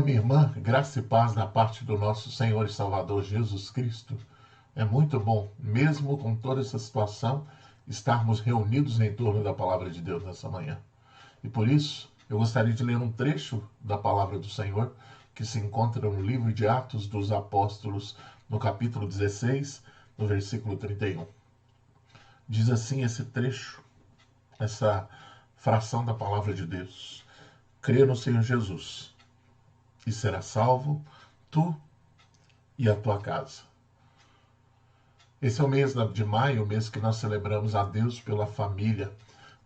minha irmã, graça e paz da parte do nosso Senhor e Salvador Jesus Cristo. É muito bom, mesmo com toda essa situação, estarmos reunidos em torno da palavra de Deus nessa manhã. E por isso, eu gostaria de ler um trecho da palavra do Senhor, que se encontra no livro de Atos dos Apóstolos, no capítulo 16, no versículo 31. Diz assim esse trecho, essa fração da palavra de Deus: crê no Senhor Jesus e será salvo, tu e a tua casa. Esse é o mês de maio, o mês que nós celebramos a Deus pela família.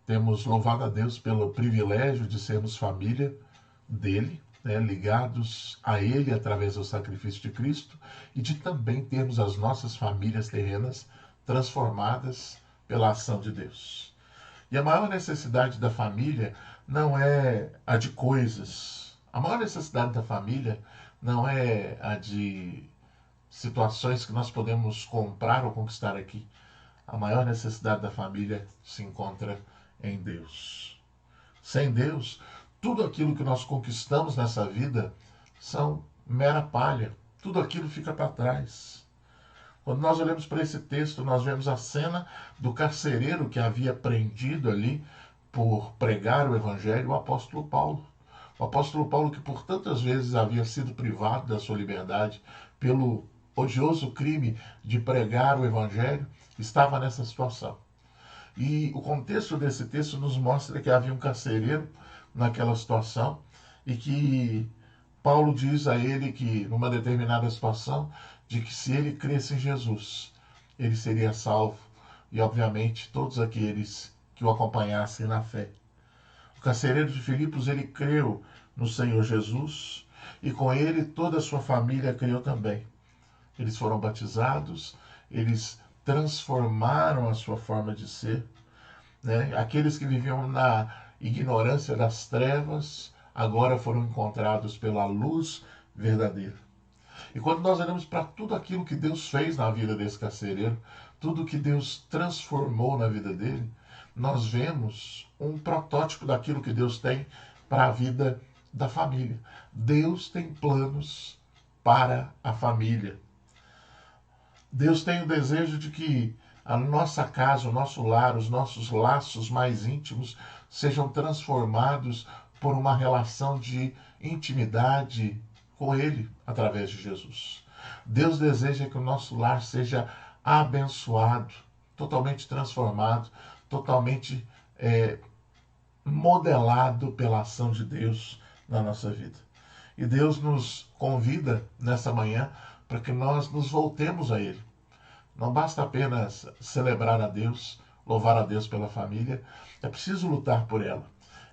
Temos louvado a Deus pelo privilégio de sermos família dele, ligados a ele através do sacrifício de Cristo, e de também termos as nossas famílias terrenas transformadas pela ação de Deus. E a maior necessidade da família não é a de coisas. A maior necessidade da família não é a de situações que nós podemos comprar ou conquistar aqui. A maior necessidade da família se encontra em Deus. Sem Deus, tudo aquilo que nós conquistamos nessa vida são mera palha. Tudo aquilo fica para trás. Quando nós olhamos para esse texto, nós vemos a cena do carcereiro que havia prendido ali por pregar o evangelho, o apóstolo Paulo. O apóstolo Paulo, que por tantas vezes havia sido privado da sua liberdade pelo odioso crime de pregar o evangelho, estava nessa situação. E o contexto desse texto nos mostra que havia um carcereiro naquela situação e que Paulo diz a ele que, numa determinada situação, de que se ele cresce em Jesus, ele seria salvo e, obviamente, todos aqueles que o acompanhassem na fé. O carcereiro de Filipos, ele creu no Senhor Jesus e com ele toda a sua família creu também. Eles foram batizados, eles transformaram a sua forma de ser. Aqueles que viviam na ignorância das trevas, agora foram encontrados pela luz verdadeira. E quando nós olhamos para tudo aquilo que Deus fez na vida desse carcereiro, tudo que Deus transformou na vida dele, nós vemos um protótipo daquilo que Deus tem para a vida da família. Deus tem planos para a família. Deus tem o desejo de que a nossa casa, o nosso lar, os nossos laços mais íntimos sejam transformados por uma relação de intimidade com Ele através de Jesus. Deus deseja que o nosso lar seja abençoado, totalmente transformado, totalmente modelado pela ação de Deus na nossa vida. E Deus nos convida nessa manhã para que nós nos voltemos a Ele. Não basta apenas celebrar a Deus, louvar a Deus pela família, é preciso lutar por ela.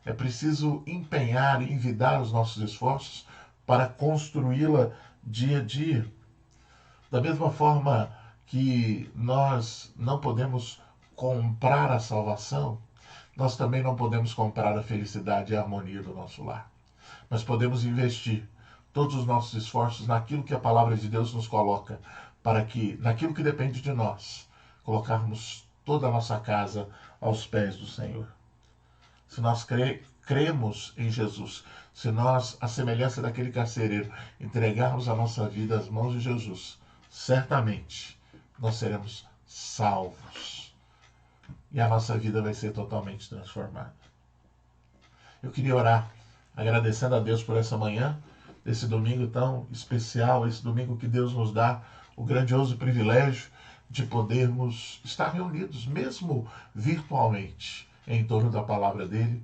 É preciso empenhar e envidar os nossos esforços para construí-la dia a dia. Da mesma forma que nós não podemos comprar a salvação, nós também não podemos comprar a felicidade e a harmonia do nosso lar. Nós podemos investir todos os nossos esforços naquilo que a palavra de Deus nos coloca, para que, naquilo que depende de nós, colocarmos toda a nossa casa aos pés do Senhor. Se nós cremos em Jesus, se nós, à semelhança daquele carcereiro, entregarmos a nossa vida às mãos de Jesus, certamente nós seremos salvos. E a nossa vida vai ser totalmente transformada. Eu queria orar, agradecendo a Deus por essa manhã, esse domingo tão especial, esse domingo que Deus nos dá o grandioso privilégio de podermos estar reunidos, mesmo virtualmente, em torno da palavra dele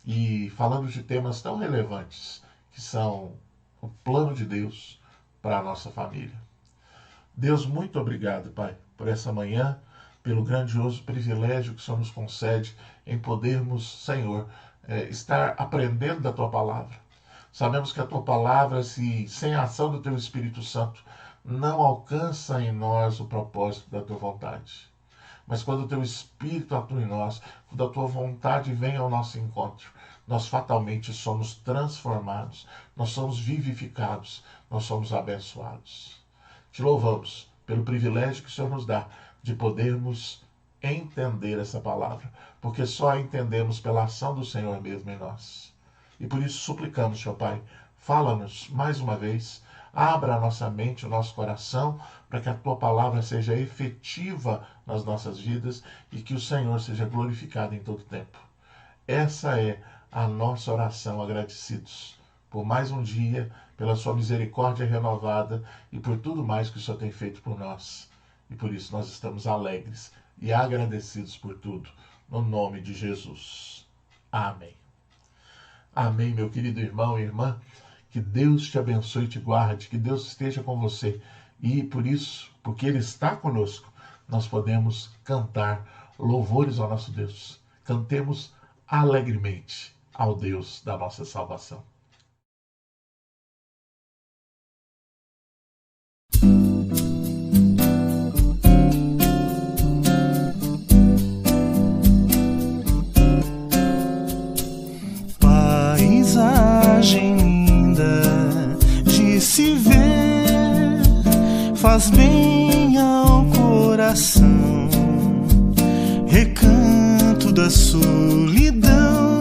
e falando de temas tão relevantes que são o plano de Deus para a nossa família. Deus, muito obrigado, Pai, por essa manhã, pelo grandioso privilégio que o Senhor nos concede em podermos, Senhor, estar aprendendo da Tua palavra. Sabemos que a Tua palavra, sem a ação do Teu Espírito Santo, não alcança em nós o propósito da Tua vontade. Mas quando o Teu Espírito atua em nós, quando a Tua vontade vem ao nosso encontro, nós fatalmente somos transformados, nós somos vivificados, nós somos abençoados. Te louvamos pelo privilégio que o Senhor nos dá de podermos entender essa palavra, porque só a entendemos pela ação do Senhor mesmo em nós. E por isso suplicamos, Senhor Pai, Fala-nos mais uma vez, abra a nossa mente, o nosso coração, para que a tua palavra seja efetiva nas nossas vidas e que o Senhor seja glorificado em todo tempo. Essa é a nossa oração, agradecidos por mais um dia, pela sua misericórdia renovada e por tudo mais que o Senhor tem feito por nós. E por isso nós estamos alegres e agradecidos por tudo, no nome de Jesus. Amém. Amém, meu querido irmão e irmã. Que Deus te abençoe e te guarde, que Deus esteja com você. E por isso, porque Ele está conosco, nós podemos cantar louvores ao nosso Deus. Cantemos alegremente ao Deus da nossa salvação. Paisagem linda de se ver, faz bem ao coração, recanto da solidão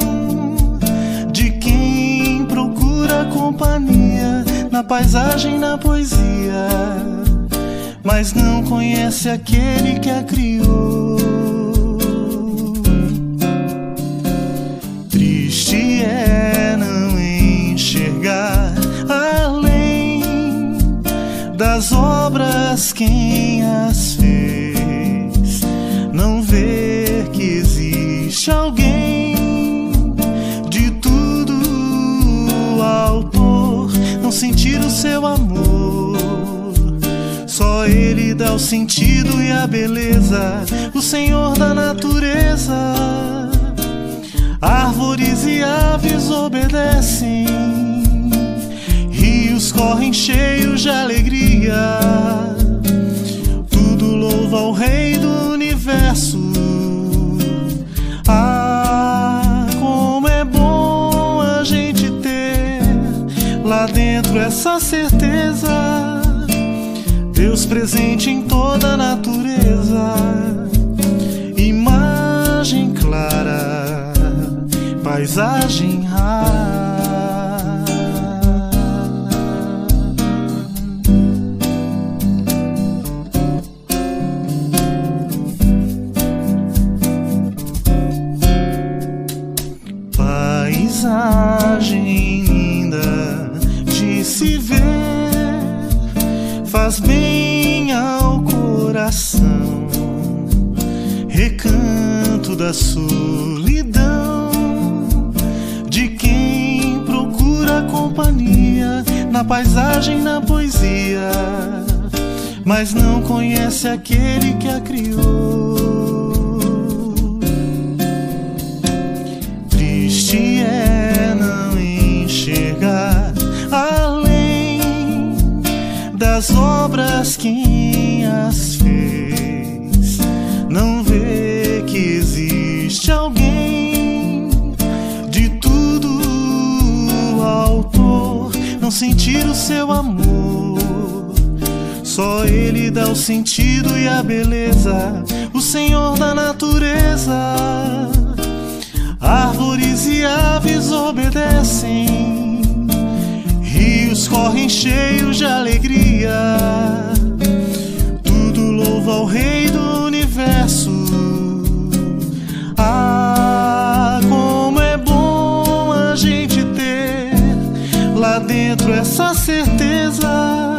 de quem procura companhia na paisagem, na poesia, mas não conhece aquele que a criou. Triste é não enxergar além das obras quem as fez, não ver que existe alguém de tudo autor, não sentir o seu amor. Só Ele dá o sentido e a beleza, o Senhor da natureza. Árvores e aves obedecem, rios correm cheios de alegria, tudo louva ao Rei do Universo. Ah, como é bom a gente ter lá dentro essa certeza, Deus presente em toda a natureza, imagem clara, paisagem rara. Paisagem linda de se ver, faz bem ao coração, recanto da solidão de quem procura companhia na paisagem, na poesia, mas não conhece aquele que a criou. Triste é não enxergar além das obras quem as fez, não vê que existe alguém de tudo autor, não sentir o seu amor. Só Ele dá o sentido e a beleza, o Senhor da natureza. Árvores e aves obedecem, rios correm cheios de alegria, tudo louva ao Rei do Universo. Ah, como é bom a gente ter lá dentro essa certeza,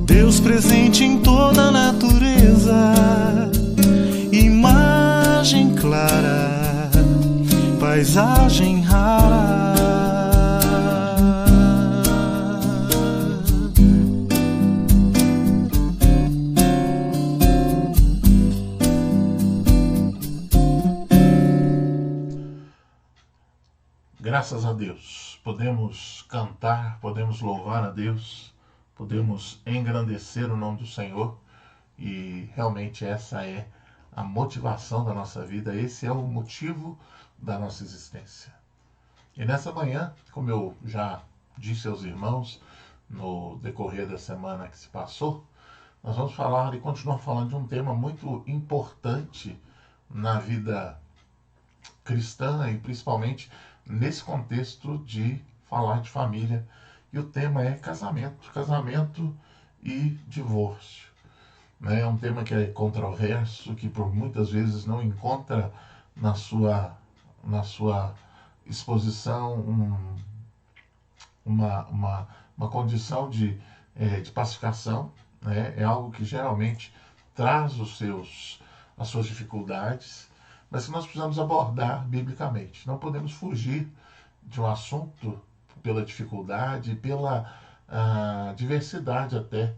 Deus presente em toda a natureza, imagem clara, paisagem rara. Graças a Deus, podemos cantar, podemos louvar a Deus, podemos engrandecer o nome do Senhor, e realmente essa é a motivação da nossa vida, esse é o motivo da nossa existência. E nessa manhã, como eu já disse aos irmãos no decorrer da semana que se passou, nós vamos falar e continuar falando de um tema muito importante na vida cristã e principalmente nesse contexto de falar de família. E o tema é casamento e divórcio. É um tema que é controverso, que por muitas vezes não encontra na sua exposição uma condição de pacificação. Né? É algo que geralmente traz as suas dificuldades, mas que nós precisamos abordar biblicamente. Não podemos fugir de um assunto pela dificuldade, pela diversidade até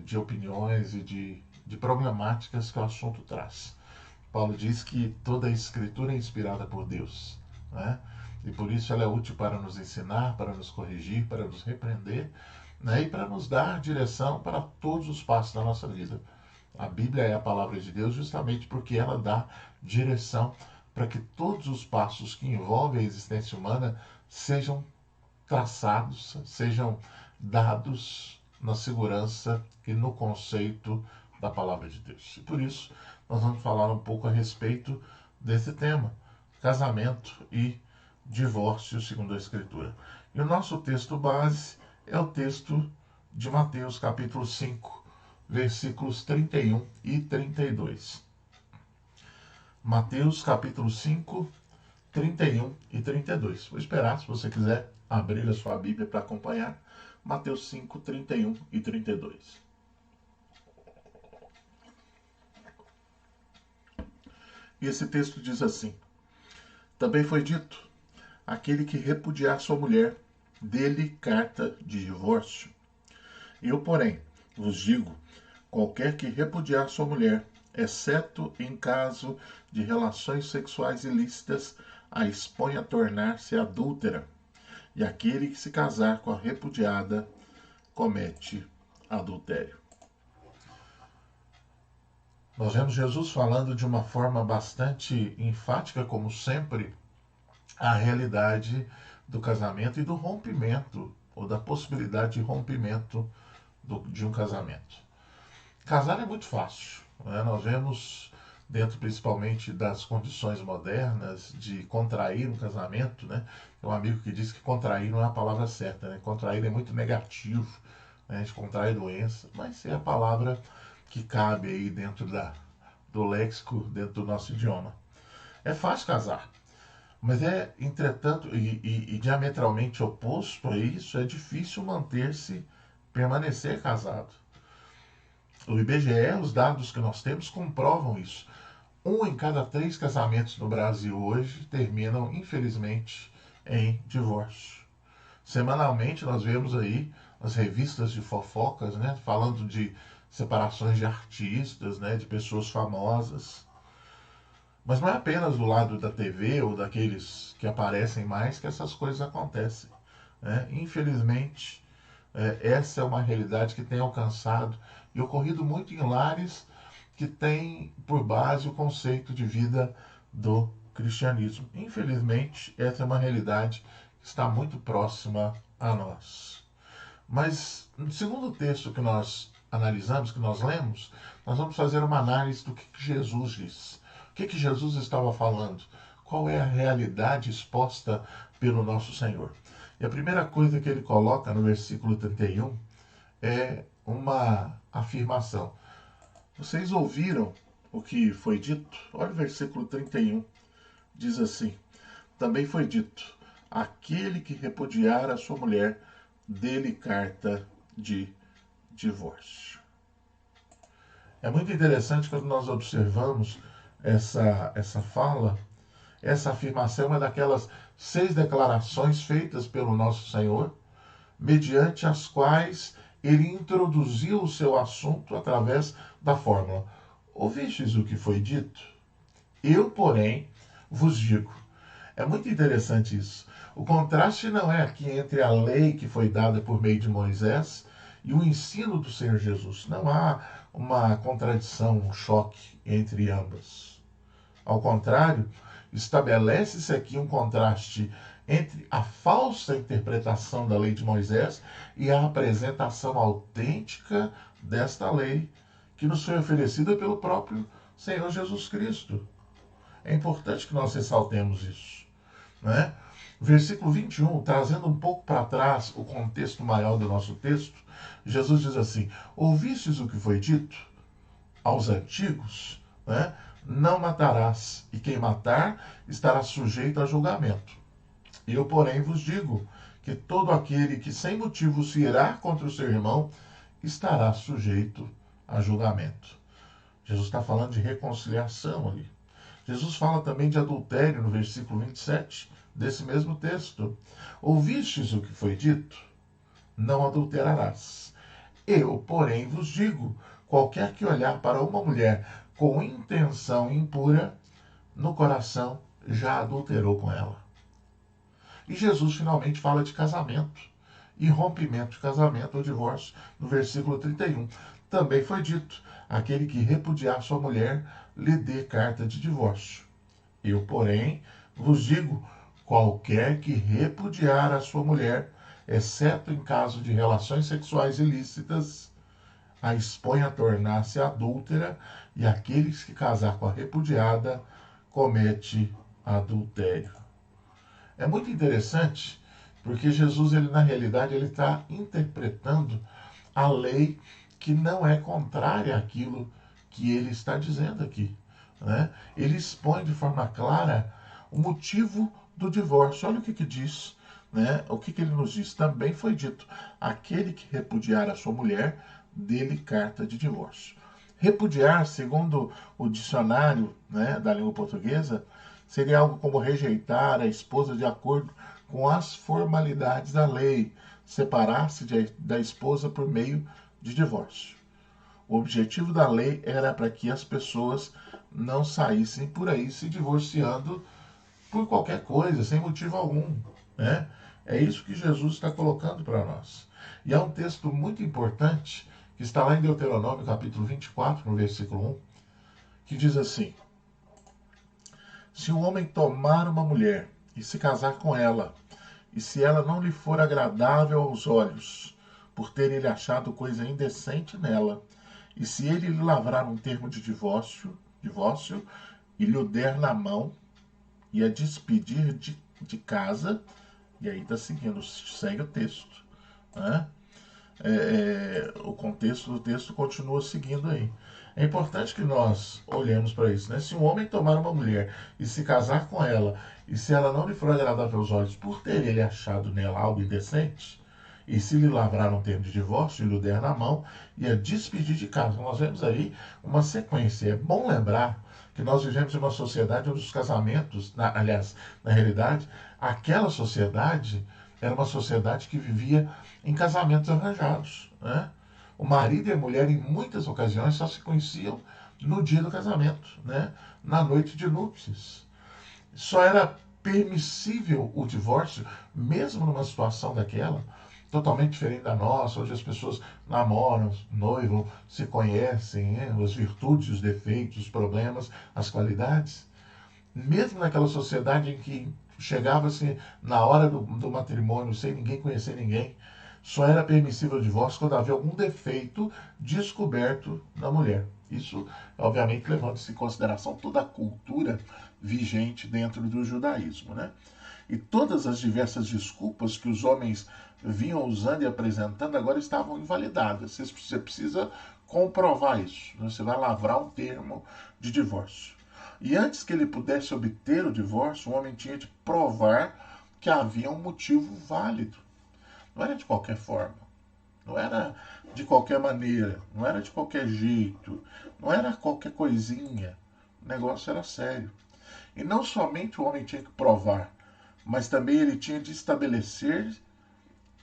de opiniões e de problemáticas que o assunto traz. Paulo diz que toda a escritura é inspirada por Deus, né? E por isso ela é útil para nos ensinar, para nos corrigir, para nos repreender, né? E para nos dar direção para todos os passos da nossa vida. A Bíblia é a palavra de Deus justamente porque ela dá direção para que todos os passos que envolvem a existência humana sejam traçados, sejam dados na segurança e no conceito da palavra de Deus. E por isso nós vamos falar um pouco a respeito desse tema, casamento e divórcio segundo a Escritura. E o nosso texto base é o texto de Mateus capítulo 5, versículos 31 e 32. Mateus capítulo 5, 31 e 32. Vou esperar, se você quiser abrir a sua Bíblia para acompanhar. Mateus 5, 31 e 32. E esse texto diz assim: Também foi dito, aquele que repudiar sua mulher, dê-lhe carta de divórcio. Eu, porém, vos digo, qualquer que repudiar sua mulher, exceto em caso de relações sexuais ilícitas, a expõe a tornar-se adúltera. E aquele que se casar com a repudiada comete adultério. Nós vemos Jesus falando de uma forma bastante enfática, como sempre, a realidade do casamento e do rompimento, ou da possibilidade de rompimento de um casamento. Casar é muito fácil, né? Nós vemos, dentro principalmente das condições modernas, de contrair um casamento, né? Tem um amigo que diz que contrair não é a palavra certa, né? Contrair é muito negativo, né? A gente contrai doença, mas é a palavra que cabe aí dentro do léxico, dentro do nosso idioma. É fácil casar, mas entretanto, e diametralmente oposto a isso, é difícil permanecer casado. O IBGE, os dados que nós temos comprovam isso. 1 em cada 3 casamentos no Brasil hoje terminam, infelizmente, em divórcio. Semanalmente nós vemos aí as revistas de fofocas, né, falando de separações de artistas, né, de pessoas famosas. Mas não é apenas do lado da TV ou daqueles que aparecem mais que essas coisas acontecem, né? Infelizmente, essa é uma realidade que tem alcançado e ocorrido muito em lares que têm por base o conceito de vida do cristianismo. Infelizmente, essa é uma realidade que está muito próxima a nós. Mas, no segundo texto que nós analisamos, que nós lemos, nós vamos fazer uma análise do que Jesus diz. O que Jesus estava falando? Qual é a realidade exposta pelo nosso Senhor? E a primeira coisa que ele coloca no versículo 31 é uma afirmação. Vocês ouviram o que foi dito? Olha o versículo 31. Diz assim: Também foi dito, aquele que repudiar a sua mulher, dê-lhe carta de divórcio. É muito interessante quando nós observamos essa fala, essa afirmação é uma daquelas 6 declarações feitas pelo nosso Senhor, mediante as quais ele introduziu o seu assunto através da fórmula: ouvistes o que foi dito? Eu, porém, vos digo. É muito interessante isso. O contraste não é aqui entre a lei que foi dada por meio de Moisés e o ensino do Senhor Jesus. Não há uma contradição, um choque entre ambas. Ao contrário, estabelece-se aqui um contraste entre a falsa interpretação da lei de Moisés e a apresentação autêntica desta lei que nos foi oferecida pelo próprio Senhor Jesus Cristo. É importante que nós ressaltemos isso, né? Versículo 21, trazendo um pouco para trás o contexto maior do nosso texto, Jesus diz assim: ouvistes o que foi dito aos antigos, né? Não matarás, e quem matar estará sujeito a julgamento. Eu, porém, vos digo que todo aquele que sem motivo se irá contra o seu irmão estará sujeito a julgamento. Jesus está falando de reconciliação ali. Jesus fala também de adultério no versículo 27 desse mesmo texto. Ouvistes o que foi dito? Não adulterarás. Eu, porém, vos digo, qualquer que olhar para uma mulher com intenção impura, no coração já adulterou com ela. E Jesus finalmente fala de casamento e rompimento de casamento ou divórcio no versículo 31. Também foi dito: aquele que repudiar sua mulher, lhe dê carta de divórcio. Eu, porém, vos digo, qualquer que repudiar a sua mulher, exceto em caso de relações sexuais ilícitas, a expõe a tornar-se adúltera, e aqueles que casar com a repudiada comete adultério. É muito interessante, porque Jesus, na realidade, ele está interpretando a lei que não é contrária àquilo que ele está dizendo aqui, né? Ele expõe de forma clara o motivo do divórcio. Olha o que diz, né? O que ele nos diz? Também foi dito: aquele que repudiar a sua mulher, dê-lhe carta de divórcio. Repudiar, segundo o dicionário, né, da língua portuguesa, seria algo como rejeitar a esposa de acordo com as formalidades da lei, separar-se da esposa por meio de divórcio. O objetivo da lei era para que as pessoas não saíssem por aí se divorciando por qualquer coisa, sem motivo algum, né? É isso que Jesus está colocando para nós. E há um texto muito importante que está lá em Deuteronômio, capítulo 24, no versículo 1, que diz assim: se um homem tomar uma mulher e se casar com ela, e se ela não lhe for agradável aos olhos, por ter ele achado coisa indecente nela, e se ele lhe lavrar um termo de divórcio e lhe o der na mão, e a despedir de casa, e aí está seguindo, segue o texto, né? O contexto do texto continua seguindo aí. É importante que nós olhemos para isso, né? Se um homem tomar uma mulher e se casar com ela, e se ela não lhe for agradável aos olhos por ter ele achado nela algo indecente, e se lhe lavrar um termo de divórcio e lhe der na mão, e a despedir de casa. Nós vemos aí uma sequência. É bom lembrar que nós vivemos em uma sociedade onde os casamentos, aliás, na realidade, aquela sociedade era uma sociedade que vivia em casamentos arranjados, né? O marido e a mulher, em muitas ocasiões, só se conheciam no dia do casamento, né? Na noite de núpcias. Só era permissível o divórcio, mesmo numa situação daquela, totalmente diferente da nossa, onde as pessoas namoram, noivam, se conhecem, né? As virtudes, os defeitos, os problemas, as qualidades. Mesmo naquela sociedade em que chegava-se na hora do matrimônio sem ninguém conhecer ninguém, só era permissível o divórcio quando havia algum defeito descoberto na mulher. Isso, obviamente, levando-se em consideração toda a cultura vigente dentro do judaísmo, né? E todas as diversas desculpas que os homens vinham usando e apresentando agora estavam invalidadas. Você precisa comprovar isso. Você vai lavrar um termo de divórcio. E antes que ele pudesse obter o divórcio, o homem tinha de provar que havia um motivo válido. Não era de qualquer forma, não era de qualquer maneira, não era de qualquer jeito, não era qualquer coisinha. O negócio era sério. E não somente o homem tinha que provar, mas também ele tinha de estabelecer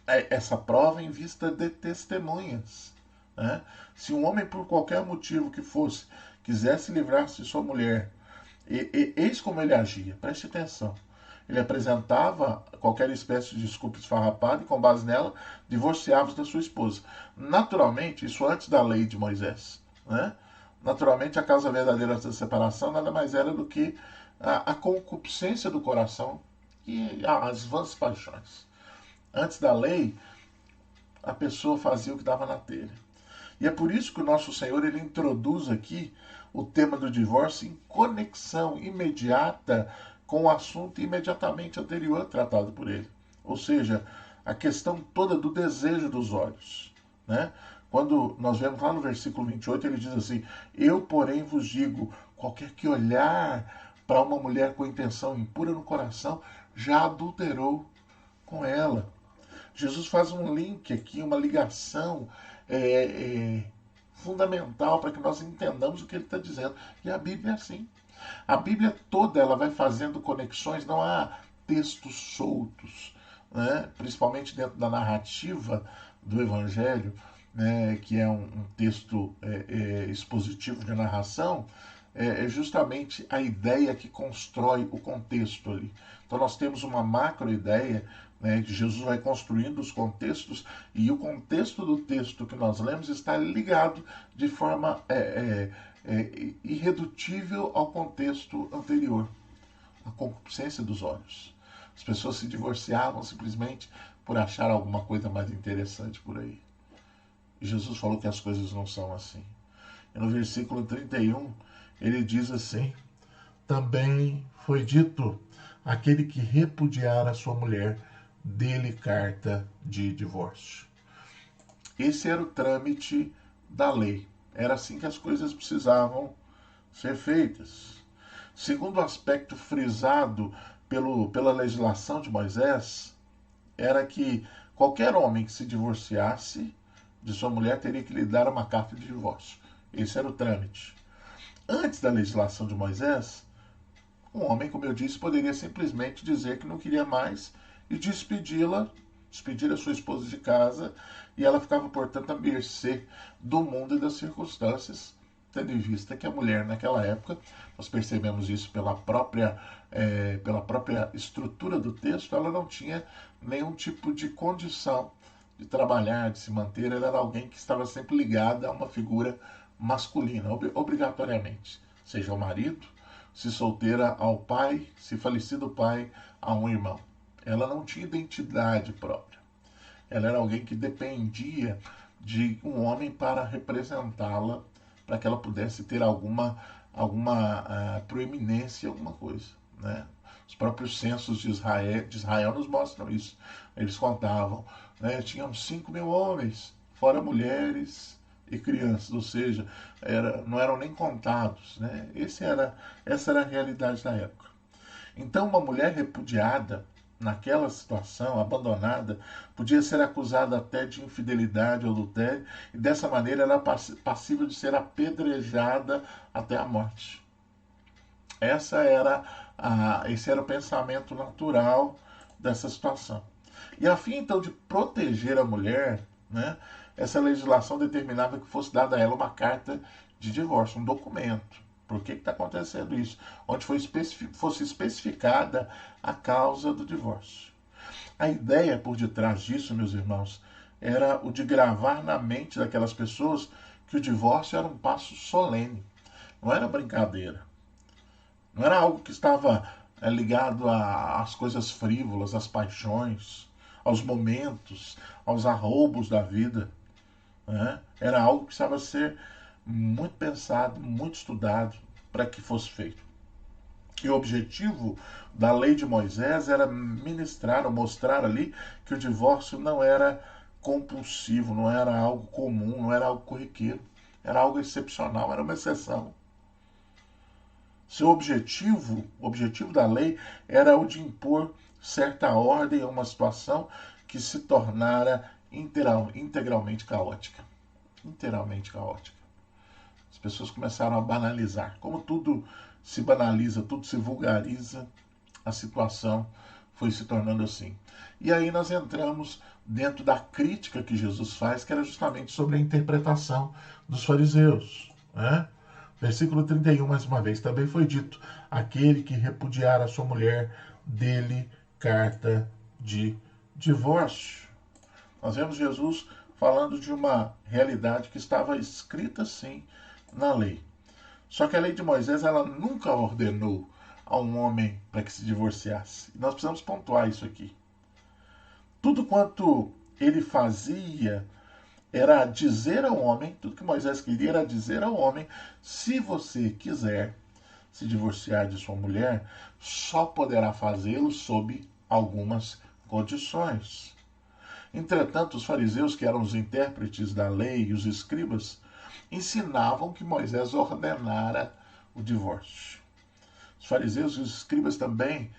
essa prova em vista de testemunhas, né? Se um homem, por qualquer motivo que fosse, quisesse livrar-se de sua mulher, eis como ele agia, preste atenção. Ele apresentava qualquer espécie de desculpa esfarrapada e, com base nela, divorciava-se da sua esposa. Naturalmente, isso antes da lei de Moisés, né? Naturalmente, a causa verdadeira da separação nada mais era do que a concupiscência do coração e as vãs paixões. Antes da lei, a pessoa fazia o que dava na telha. E é por isso que o nosso Senhor ele introduz aqui o tema do divórcio em conexão imediata com o assunto imediatamente anterior tratado por ele. Ou seja, a questão toda do desejo dos olhos, né? Quando nós vemos lá no versículo 28, ele diz assim: eu, porém, vos digo, qualquer que olhar para uma mulher com intenção impura no coração, já adulterou com ela. Jesus faz um link aqui, uma ligação fundamental para que nós entendamos o que ele está dizendo. E a Bíblia é assim. A Bíblia toda ela vai fazendo conexões, não há textos soltos, né? Principalmente dentro da narrativa do Evangelho, né? Que é um texto expositivo de narração, é justamente a ideia que constrói o contexto ali. Então nós temos uma macro ideia, né, que Jesus vai construindo os contextos, e o contexto do texto que nós lemos está ligado de forma irredutível ao contexto anterior, a concupiscência dos olhos. As pessoas se divorciavam simplesmente por achar alguma coisa mais interessante por aí. E Jesus falou que as coisas não são assim. E no versículo 31, ele diz assim: também foi dito, aquele que repudiar a sua mulher, dê-lhe carta de divórcio. Esse era o trâmite da lei. Era assim que as coisas precisavam ser feitas. Segundo o aspecto frisado pela legislação de Moisés, era que qualquer homem que se divorciasse de sua mulher teria que lhe dar uma carta de divórcio. Esse era o trâmite. Antes da legislação de Moisés, um homem, como eu disse, poderia simplesmente dizer que não queria mais e despedir a sua esposa de casa, e ela ficava, portanto, à mercê do mundo e das circunstâncias, tendo em vista que a mulher, naquela época, nós percebemos isso pela própria estrutura do texto, ela não tinha nenhum tipo de condição de trabalhar, de se manter. Ela era alguém que estava sempre ligada a uma figura masculina, obrigatoriamente, seja o marido, se solteira ao pai, se falecido o pai, a um irmão. Ela não tinha identidade própria. Ela era alguém que dependia de um homem para representá-la, para que ela pudesse ter alguma proeminência, alguma coisa, né? Os próprios censos de Israel nos mostram isso. Eles contavam, né? Tinham 5.000 homens, fora mulheres e crianças, ou seja, não eram nem contados, né? Essa era a realidade da época. Então, uma mulher repudiada, naquela situação, abandonada, podia ser acusada até de infidelidade ou adultério, e dessa maneira era passível de ser apedrejada até a morte. Esse era o pensamento natural dessa situação. E a fim, então, de proteger a mulher, né, essa legislação determinava que fosse dada a ela uma carta de divórcio, um documento. Por que está acontecendo isso? Onde fosse especificada a causa do divórcio. A ideia por detrás disso, meus irmãos, era o de gravar na mente daquelas pessoas que o divórcio era um passo solene. Não era brincadeira. Não era algo que estava ligado às coisas frívolas, às paixões, aos momentos, aos arroubos da vida, né? Era algo que precisava ser muito pensado, muito estudado para que fosse feito. E o objetivo da lei de Moisés era ministrar ou mostrar ali que o divórcio não era compulsivo, não era algo comum, não era algo corriqueiro, era algo excepcional, era uma exceção. Seu objetivo, o objetivo da lei era o de impor certa ordem a uma situação que se tornara integralmente caótica. Inteiramente caótica. As pessoas começaram a banalizar. Como tudo se banaliza, tudo se vulgariza, a situação foi se tornando assim. E aí nós entramos dentro da crítica que Jesus faz, que era justamente sobre a interpretação dos fariseus, né? Versículo 31, mais uma vez, também foi dito: aquele que repudiar a sua mulher, dê-lhe carta de divórcio. Nós vemos Jesus falando de uma realidade que estava escrita sim na lei. Só que a lei de Moisés, ela nunca ordenou a um homem para que se divorciasse. E nós precisamos pontuar isso aqui. Tudo quanto ele fazia era dizer ao homem, tudo que Moisés queria era dizer ao homem: se você quiser, se divorciar de sua mulher, só poderá fazê-lo sob algumas condições. Entretanto, os fariseus, que eram os intérpretes da lei, e os escribas, ensinavam que Moisés ordenara o divórcio. Os fariseus e os escribas também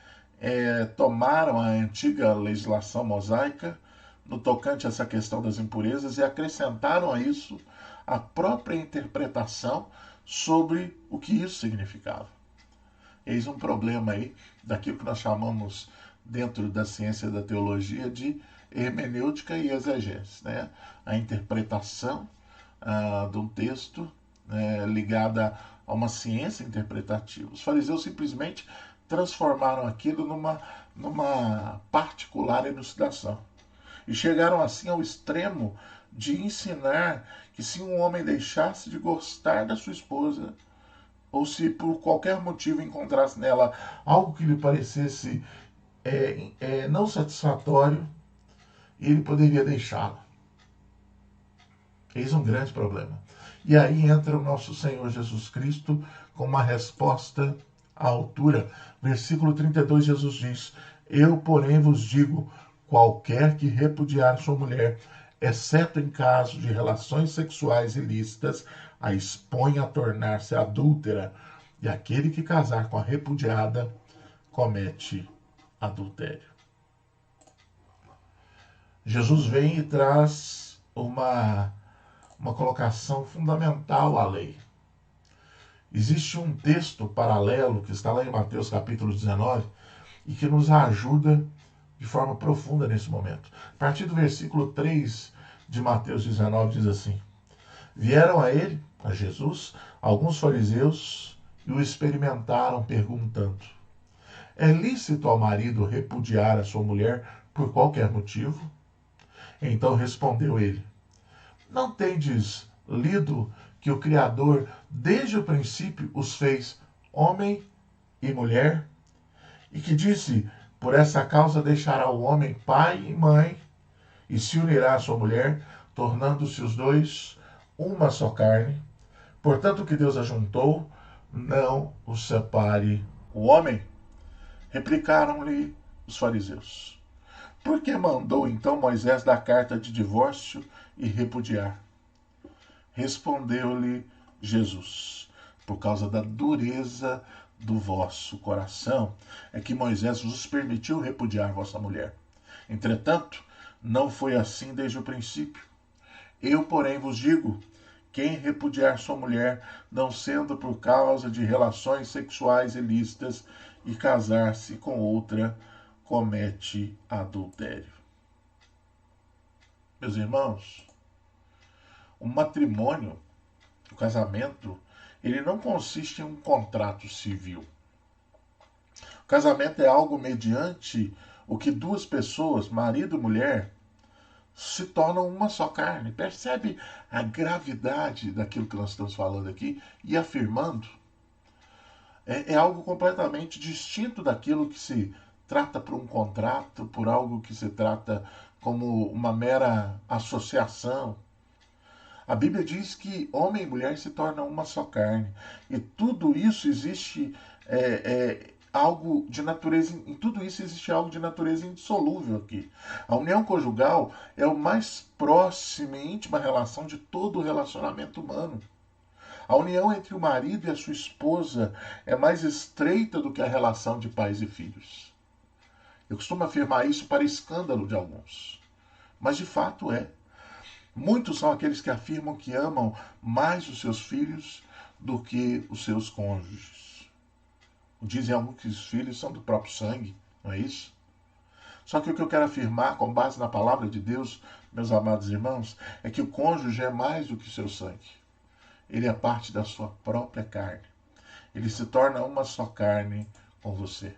tomaram a antiga legislação mosaica no tocante a essa questão das impurezas e acrescentaram a isso a própria interpretação sobre o que isso significava. Eis um problema aí daquilo que nós chamamos dentro da ciência da teologia de hermenêutica e exegese, né? A interpretação de um texto ligada a uma ciência interpretativa. Os fariseus simplesmente transformaram aquilo numa particular elucidação. E chegaram assim ao extremo de ensinar que se um homem deixasse de gostar da sua esposa, ou se por qualquer motivo encontrasse nela algo que lhe parecesse não satisfatório, ele poderia deixá-la. Eis um grande problema. E aí entra o nosso Senhor Jesus Cristo com uma resposta à altura. Versículo 32, Jesus diz: eu, porém, vos digo, qualquer que repudiar sua mulher, exceto em caso de relações sexuais ilícitas, a expõe a tornar-se adúltera, e aquele que casar com a repudiada comete adultério. Jesus vem e traz uma colocação fundamental à lei. Existe um texto paralelo que está lá em Mateus capítulo 19 e que nos ajuda de forma profunda nesse momento. A partir do versículo 3 de Mateus 19 diz assim: vieram a ele, a Jesus, alguns fariseus e o experimentaram perguntando: é lícito ao marido repudiar a sua mulher por qualquer motivo? Então respondeu ele: não tendes lido que o Criador, desde o princípio, os fez homem e mulher? E que disse: por essa causa deixará o homem pai e mãe, e se unirá à sua mulher, tornando-se os dois uma só carne. Portanto, o que Deus ajuntou, não o separe o homem. Replicaram-lhe os fariseus: por que mandou então Moisés dar carta de divórcio e repudiar? Respondeu-lhe Jesus: por causa da dureza do vosso coração é que Moisés vos permitiu repudiar vossa mulher. Entretanto, não foi assim desde o princípio. Eu, porém, vos digo: quem repudiar sua mulher, não sendo por causa de relações sexuais ilícitas, e casar-se com outra, comete adultério. Meus irmãos, o matrimônio, o casamento, ele não consiste em um contrato civil. O casamento é algo mediante o que duas pessoas, marido e mulher, se tornam uma só carne. Percebe a gravidade daquilo que nós estamos falando aqui e afirmando? É algo completamente distinto daquilo que se trata por um contrato, por algo que se trata como uma mera associação. A Bíblia diz que homem e mulher se tornam uma só carne. E tudo isso existe algo de natureza. Em tudo isso existe algo de natureza indissolúvel aqui. A união conjugal é o mais próximo e íntima relação de todo o relacionamento humano. A união entre o marido e a sua esposa é mais estreita do que a relação de pais e filhos. Eu costumo afirmar isso para escândalo de alguns, mas de fato é. Muitos são aqueles que afirmam que amam mais os seus filhos do que os seus cônjuges. Dizem alguns que os filhos são do próprio sangue, não é isso? Só que o que eu quero afirmar, com base na palavra de Deus, meus amados irmãos, é que o cônjuge é mais do que o seu sangue. Ele é parte da sua própria carne. Ele se torna uma só carne com você.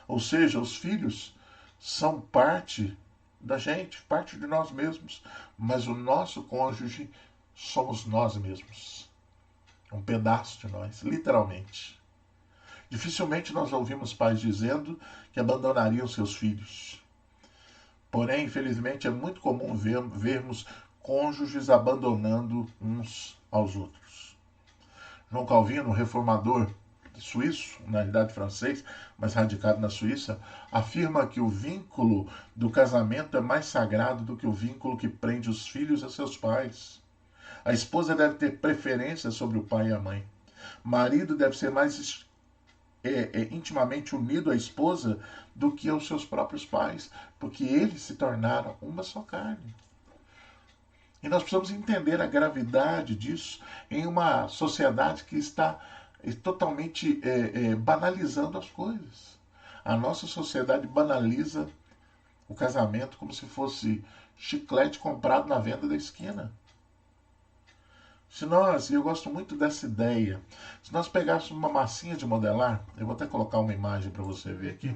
Ou seja, os filhos são parte da gente, parte de nós mesmos. Mas o nosso cônjuge somos nós mesmos. Um pedaço de nós, literalmente. Dificilmente nós ouvimos pais dizendo que abandonariam seus filhos. Porém, infelizmente, é muito comum vermos cônjuges abandonando uns aos outros. João Calvino, reformador suíço, na realidade francês, mas radicado na Suíça, afirma que o vínculo do casamento é mais sagrado do que o vínculo que prende os filhos a seus pais. A esposa deve ter preferência sobre o pai e a mãe. O marido deve ser mais intimamente unido à esposa do que aos seus próprios pais, porque eles se tornaram uma só carne. E nós precisamos entender a gravidade disso em uma sociedade que está totalmente banalizando as coisas. A nossa sociedade banaliza o casamento como se fosse chiclete comprado na venda da esquina. Se nós, e eu gosto muito dessa ideia, se nós pegássemos uma massinha de modelar, eu vou até colocar uma imagem para você ver aqui,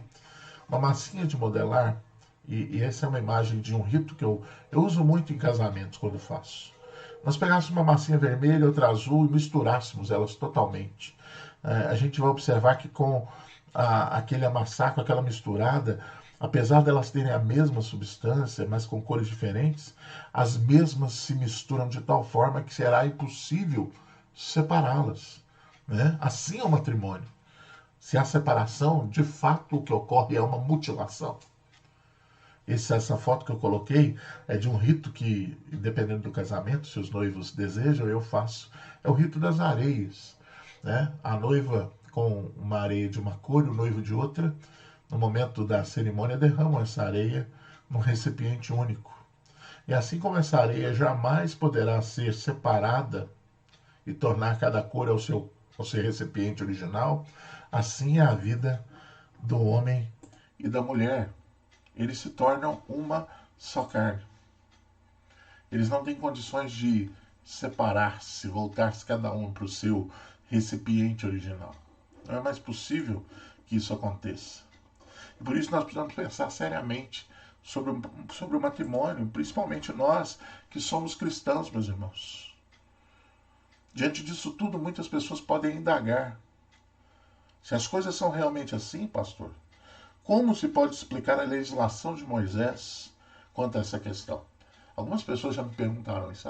uma massinha de modelar, e essa é uma imagem de um rito que eu uso muito em casamentos quando faço. Nós pegássemos uma massinha vermelha, outra azul e misturássemos elas totalmente. A gente vai observar que com aquele amassar, com aquela misturada, apesar delas terem a mesma substância, mas com cores diferentes, as mesmas se misturam de tal forma que será impossível separá-las. Né? Assim é o matrimônio. Se há separação, de fato o que ocorre é uma mutilação. Essa foto que eu coloquei é de um rito que, dependendo do casamento, se os noivos desejam, eu faço. É o rito das areias. Né? A noiva com uma areia de uma cor e o noivo de outra. No momento da cerimônia, derramam essa areia num recipiente único. E assim como essa areia jamais poderá ser separada e tornar cada cor ao seu recipiente original, assim é a vida do homem e da mulher. Eles se tornam uma só carne. Eles não têm condições de separar-se, voltar-se cada um para o seu recipiente original. Não é mais possível que isso aconteça. E por isso nós precisamos pensar seriamente sobre o matrimônio, principalmente nós que somos cristãos, meus irmãos. Diante disso tudo, muitas pessoas podem indagar. Se as coisas são realmente assim, pastor, como se pode explicar a legislação de Moisés quanto a essa questão? Algumas pessoas já me perguntaram isso.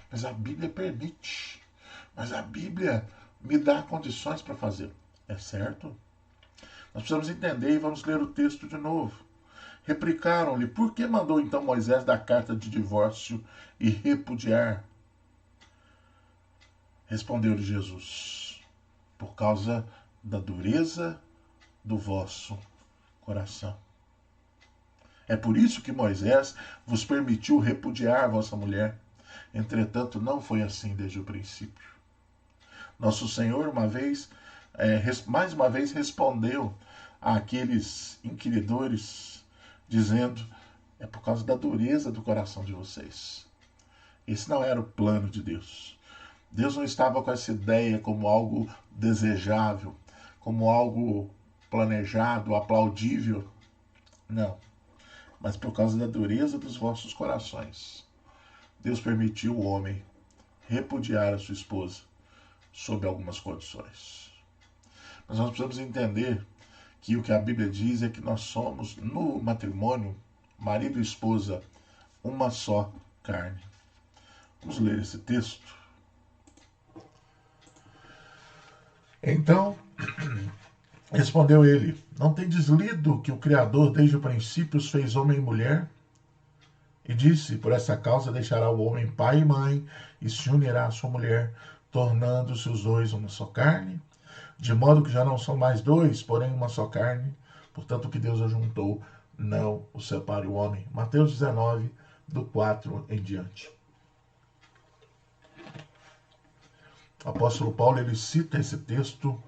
Mas a Bíblia permite. Mas a Bíblia me dá condições para fazer. É certo? Nós precisamos entender e vamos ler o texto de novo. Replicaram-lhe, por que mandou então Moisés dar carta de divórcio e repudiar? Respondeu-lhe Jesus, por causa da dureza do vosso coração. É por isso que Moisés vos permitiu repudiar vossa mulher. Entretanto, não foi assim desde o princípio. Nosso Senhor, mais uma vez, respondeu àqueles inquiridores, dizendo, é por causa da dureza do coração de vocês. Esse não era o plano de Deus. Deus não estava com essa ideia como algo desejável, como algo planejado, aplaudível. Não. Mas por causa da dureza dos vossos corações, Deus permitiu o homem repudiar a sua esposa sob algumas condições. Mas nós precisamos entender que o que a Bíblia diz é que nós somos, no matrimônio, marido e esposa, uma só carne. Vamos ler esse texto. Então, respondeu ele, não tendes lido que o Criador desde o princípio os fez homem e mulher? E disse, por essa causa deixará o homem pai e mãe, e se unirá à sua mulher, tornando-se os dois uma só carne, de modo que já não são mais dois, porém uma só carne. Portanto, o que Deus ajuntou, não o separe o homem. Mateus 19, do 4 em diante. O apóstolo Paulo ele cita esse texto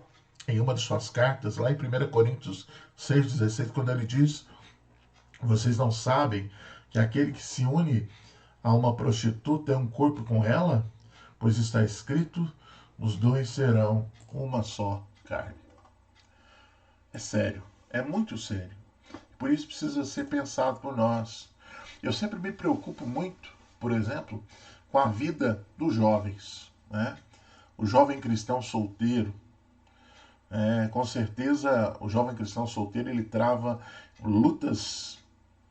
em uma de suas cartas, lá em 1 Coríntios 6,16, quando ele diz, vocês não sabem que aquele que se une a uma prostituta é um corpo com ela? Pois está escrito, os dois serão uma só carne. É sério, é muito sério. Por isso precisa ser pensado por nós. Eu sempre me preocupo muito, por exemplo, com a vida dos jovens, né? O jovem cristão solteiro, com certeza o jovem cristão solteiro ele trava lutas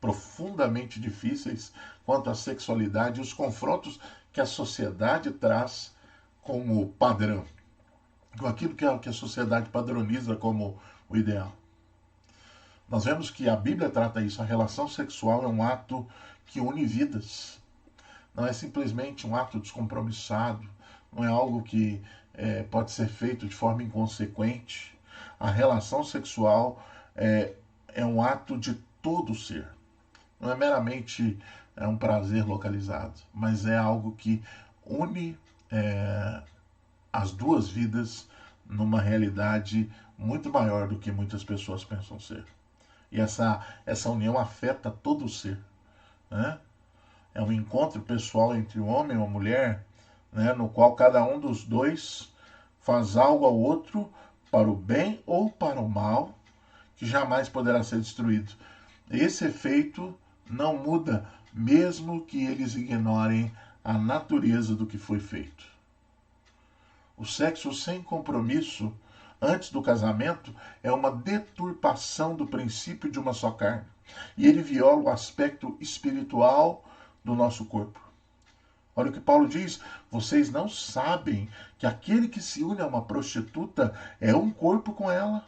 profundamente difíceis quanto à sexualidade e os confrontos que a sociedade traz como padrão. com aquilo que a sociedade padroniza como o ideal. Nós vemos que a Bíblia trata isso. A relação sexual é um ato que une vidas. Não é simplesmente um ato descompromissado. Não é algo que pode ser feito de forma inconsequente. A relação sexual é um ato de todo ser. Não é meramente um prazer localizado, mas é algo que une as duas vidas numa realidade muito maior do que muitas pessoas pensam ser. E essa união afeta todo o ser. Né? É um encontro pessoal entre um homem e uma mulher, né, no qual cada um dos dois faz algo ao outro para o bem ou para o mal, que jamais poderá ser destruído. Esse efeito não muda, mesmo que eles ignorem a natureza do que foi feito. O sexo sem compromisso antes do casamento é uma deturpação do princípio de uma só carne. E ele viola o aspecto espiritual do nosso corpo. Olha o que Paulo diz: vocês não sabem que aquele que se une a uma prostituta é um corpo com ela?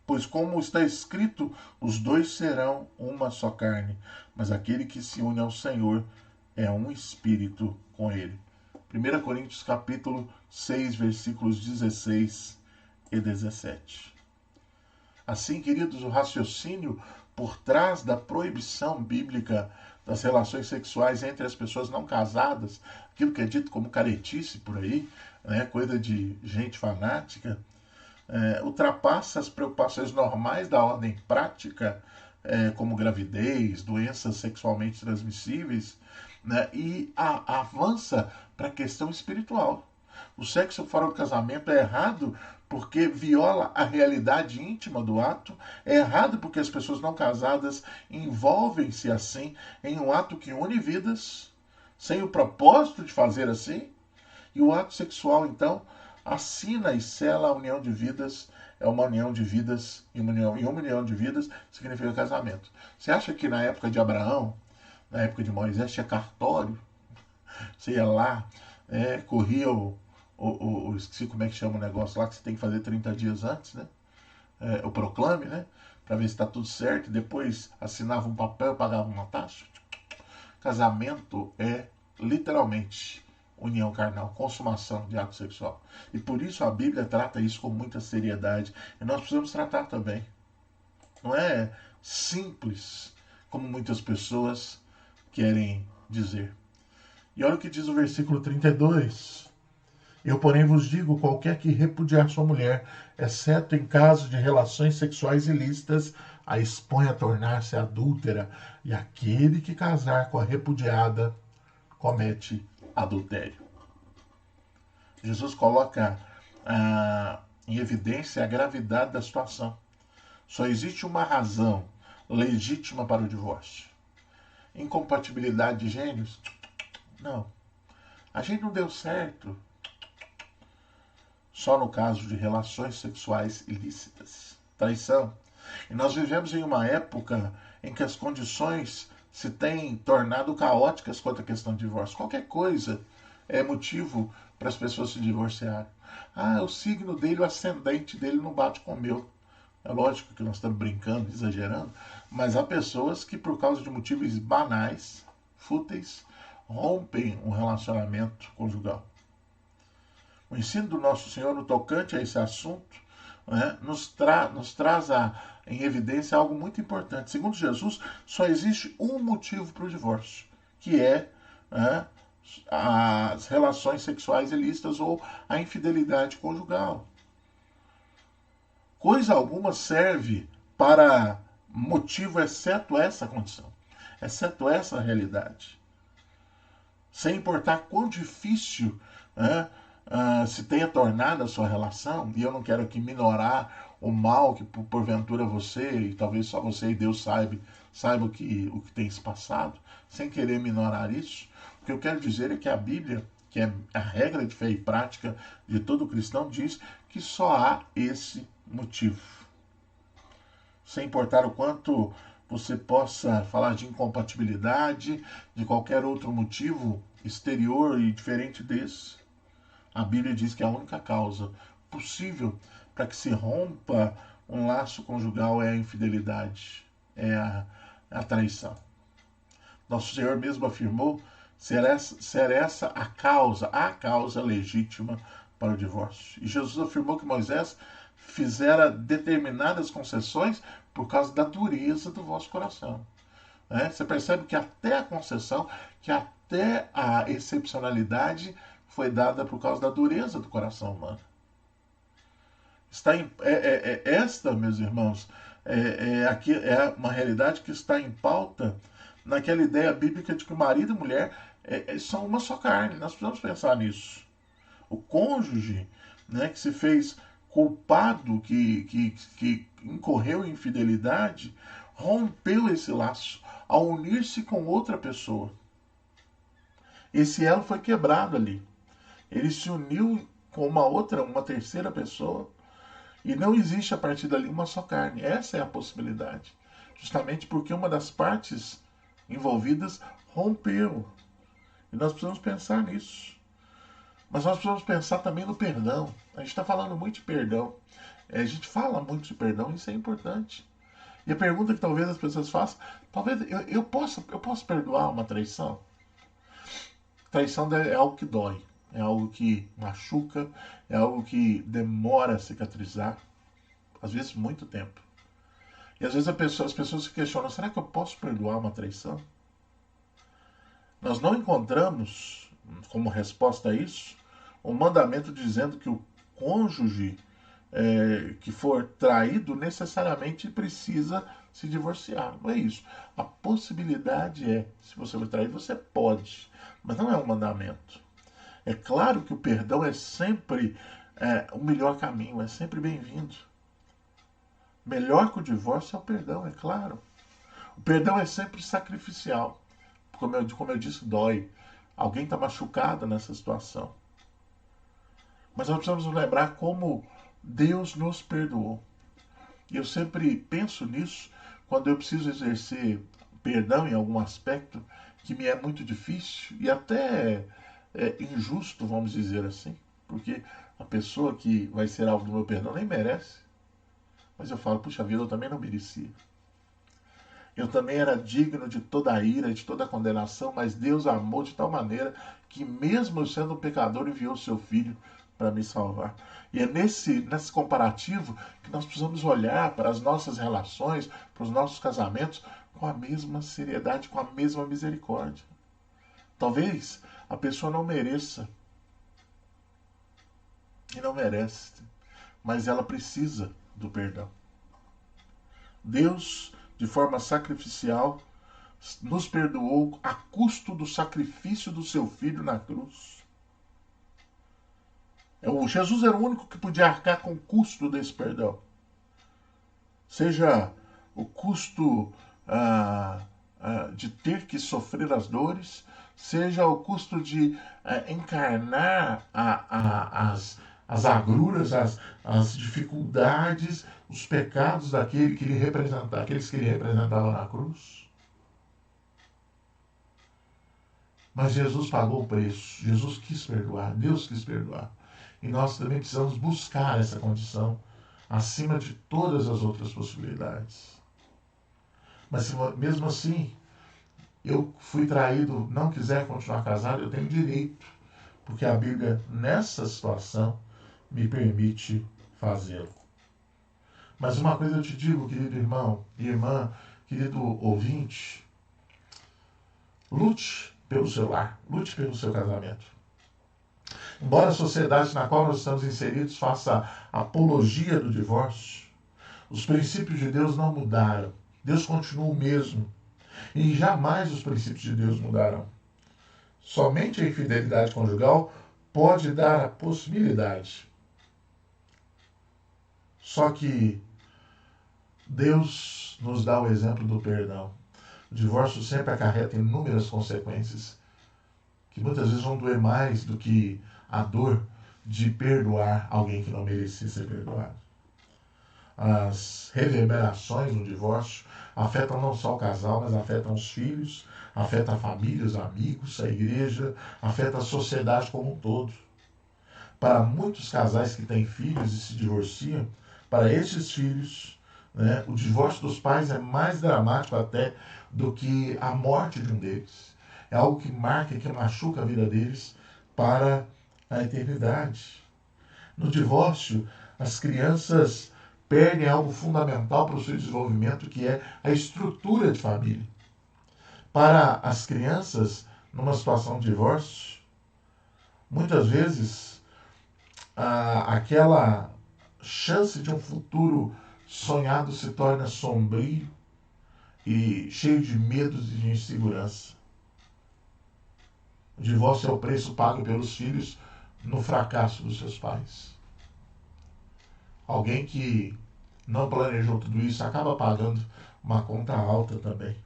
Pois como está escrito, os dois serão uma só carne. Mas aquele que se une ao Senhor é um espírito com ele. 1 Coríntios capítulo 6, versículos 16 e 17. Assim, queridos, o raciocínio por trás da proibição bíblica das relações sexuais entre as pessoas não casadas, aquilo que é dito como caretice por aí, né, coisa de gente fanática, ultrapassa as preocupações normais da ordem prática, como gravidez, doenças sexualmente transmissíveis, né, e avança para a questão espiritual. O sexo fora do casamento é errado porque viola a realidade íntima do ato, é errado porque as pessoas não casadas envolvem-se assim em um ato que une vidas, sem o propósito de fazer assim, e o ato sexual, então, assina e sela a união de vidas, é uma união de vidas, e uma união de vidas significa casamento. Você acha que na época de Abraão, na época de Moisés, tinha cartório? Você ia lá, corria esqueci como é que chama o negócio lá, que você tem que fazer 30 dias antes, né? O proclame, né? Para ver se está tudo certo, e depois assinava um papel, pagava uma taxa. Casamento é literalmente união carnal, consumação de ato sexual. E por isso a Bíblia trata isso com muita seriedade. E nós precisamos tratar também. Não é simples, como muitas pessoas querem dizer. E olha o que diz o versículo 32. Eu, porém, vos digo, qualquer que repudiar sua mulher, exceto em caso de relações sexuais ilícitas, a expõe a tornar-se adúltera, e aquele que casar com a repudiada comete adultério. Jesus coloca em evidência a gravidade da situação. Só existe uma razão legítima para o divórcio. Incompatibilidade de gênios? Não. A gente não deu certo. Só no caso de relações sexuais ilícitas. Traição. E nós vivemos em uma época em que as condições se têm tornado caóticas quanto à questão de divórcio. Qualquer coisa é motivo para as pessoas se divorciarem. O signo dele, o ascendente dele não bate com o meu. É lógico que nós estamos brincando, exagerando, mas há pessoas que, por causa de motivos banais, fúteis, rompem um relacionamento conjugal. O ensino do nosso Senhor no tocante a esse assunto, né, nos traz em evidência algo muito importante. Segundo Jesus, só existe um motivo para o divórcio, que é as relações sexuais ilícitas ou a infidelidade conjugal. Coisa alguma serve para motivo exceto essa condição, exceto essa realidade. Sem importar quão difícil se tenha tornado a sua relação, e eu não quero aqui minorar o mal que porventura você, e talvez só você e Deus saiba o que tem se passado, sem querer minorar isso. O que eu quero dizer é que a Bíblia, que é a regra de fé e prática de todo cristão, diz que só há esse motivo. Sem importar o quanto você possa falar de incompatibilidade, de qualquer outro motivo exterior e diferente desse, a Bíblia diz que a única causa possível para que se rompa um laço conjugal é a infidelidade, é a traição. Nosso Senhor mesmo afirmou ser essa a causa legítima para o divórcio. E Jesus afirmou que Moisés fizera determinadas concessões por causa da dureza do vosso coração. Você percebe que até a concessão, que até a excepcionalidade foi dada por causa da dureza do coração humano. Esta, meus irmãos, aqui é uma realidade que está em pauta naquela ideia bíblica de que o marido e a mulher são uma só carne. Nós precisamos pensar nisso. O cônjuge, né, que se fez culpado, que incorreu em infidelidade, rompeu esse laço ao unir-se com outra pessoa. Esse elo foi quebrado ali. Ele se uniu com uma terceira pessoa, e não existe a partir dali uma só carne. Essa é a possibilidade. Justamente porque uma das partes envolvidas rompeu. E nós precisamos pensar nisso. Mas nós precisamos pensar também no perdão. A gente está falando muito de perdão. A gente fala muito de perdão, isso é importante. E a pergunta que talvez as pessoas façam, talvez eu posso perdoar uma traição? Traição é algo que dói, é algo que machuca, é algo que demora a cicatrizar, às vezes muito tempo. E às vezes as pessoas se questionam, será que eu posso perdoar uma traição? Nós não encontramos, como resposta a isso, um mandamento dizendo que o cônjuge que for traído necessariamente precisa se divorciar. Não é isso. A possibilidade se você for traído, você pode, mas não é um mandamento. É claro que o perdão é sempre o melhor caminho, é sempre bem-vindo. Melhor que o divórcio é o perdão, é claro. O perdão é sempre sacrificial. Como eu disse, dói. Alguém está machucado nessa situação. Mas nós precisamos lembrar como Deus nos perdoou. E eu sempre penso nisso quando eu preciso exercer perdão em algum aspecto que me é muito difícil e até injusto, vamos dizer assim. Porque a pessoa que vai ser alvo do meu perdão nem merece. Mas eu falo, puxa vida, eu também não merecia. Eu também era digno de toda a ira, de toda a condenação, mas Deus amou de tal maneira que mesmo eu sendo um pecador, enviou o seu Filho para me salvar. E é nesse comparativo que nós precisamos olhar para as nossas relações, para os nossos casamentos, com a mesma seriedade, com a mesma misericórdia. Talvez a pessoa não mereça, e não merece, mas ela precisa do perdão. Deus, de forma sacrificial, nos perdoou a custo do sacrifício do seu Filho na cruz. Jesus era o único que podia arcar com o custo desse perdão. Seja o custo de ter que sofrer as dores, seja o custo de encarnar as agruras, as dificuldades, os pecados daqueles que ele representava na cruz. Mas Jesus pagou o preço. Jesus quis perdoar. Deus quis perdoar. E nós também precisamos buscar essa condição acima de todas as outras possibilidades. Mas se mesmo assim eu fui traído, não quiser continuar casado, eu tenho direito, porque a Bíblia, nessa situação, me permite fazê-lo. Mas uma coisa eu te digo, querido irmão e irmã, querido ouvinte, lute pelo seu lar, lute pelo seu casamento. Embora a sociedade na qual nós estamos inseridos faça apologia do divórcio, os princípios de Deus não mudaram. Deus continua o mesmo. E jamais os princípios de Deus mudarão. Somente a infidelidade conjugal pode dar a possibilidade. Só que Deus nos dá o exemplo do perdão. O divórcio sempre acarreta inúmeras consequências que muitas vezes vão doer mais do que a dor de perdoar alguém que não merecia ser perdoado. As reverberações do divórcio afetam não só o casal, mas afetam os filhos, afetam a família, os amigos, a igreja, afetam a sociedade como um todo. para muitos casais que têm filhos e se divorciam, para estes filhos, né, o divórcio dos pais é mais dramático até do que a morte de um deles. É algo que marca, que machuca a vida deles para a eternidade. No divórcio, as crianças perdem algo fundamental para o seu desenvolvimento, que é a estrutura de família. Para as crianças, numa situação de divórcio, muitas vezes aquela chance de um futuro sonhado se torna sombrio e cheio de medos e de insegurança. O divórcio é o preço pago pelos filhos no fracasso dos seus pais. Alguém que não planejou tudo isso acaba pagando uma conta alta também.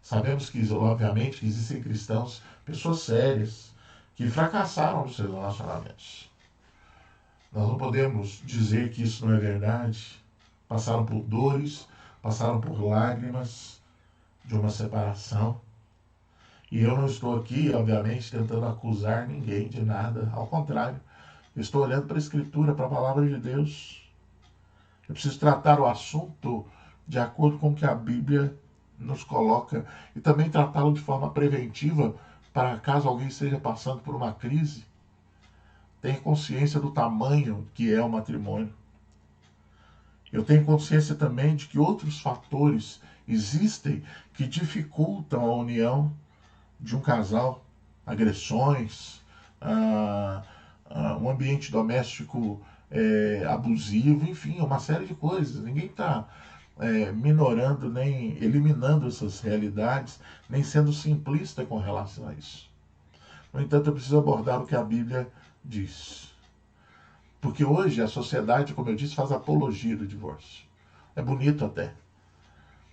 Sabemos que, obviamente, que existem cristãos, pessoas sérias, que fracassaram nos seus relacionamentos. Nós não podemos dizer que isso não é verdade. Passaram por dores, passaram por lágrimas de uma separação. E eu não estou aqui, obviamente, tentando acusar ninguém de nada. Ao contrário, eu estou olhando para a Escritura, para a Palavra de Deus. Eu preciso tratar o assunto de acordo com o que a Bíblia nos coloca e também tratá-lo de forma preventiva para caso alguém esteja passando por uma crise. Tenha consciência do tamanho que é o matrimônio. Eu tenho consciência também de que outros fatores existem que dificultam a união de um casal. Agressões, um ambiente doméstico abusivo, enfim, uma série de coisas. Ninguém está minorando nem eliminando essas realidades, nem sendo simplista com relação a isso. No entanto, eu preciso abordar o que a Bíblia diz. Porque hoje a sociedade, como eu disse, faz apologia do divórcio. É bonito até.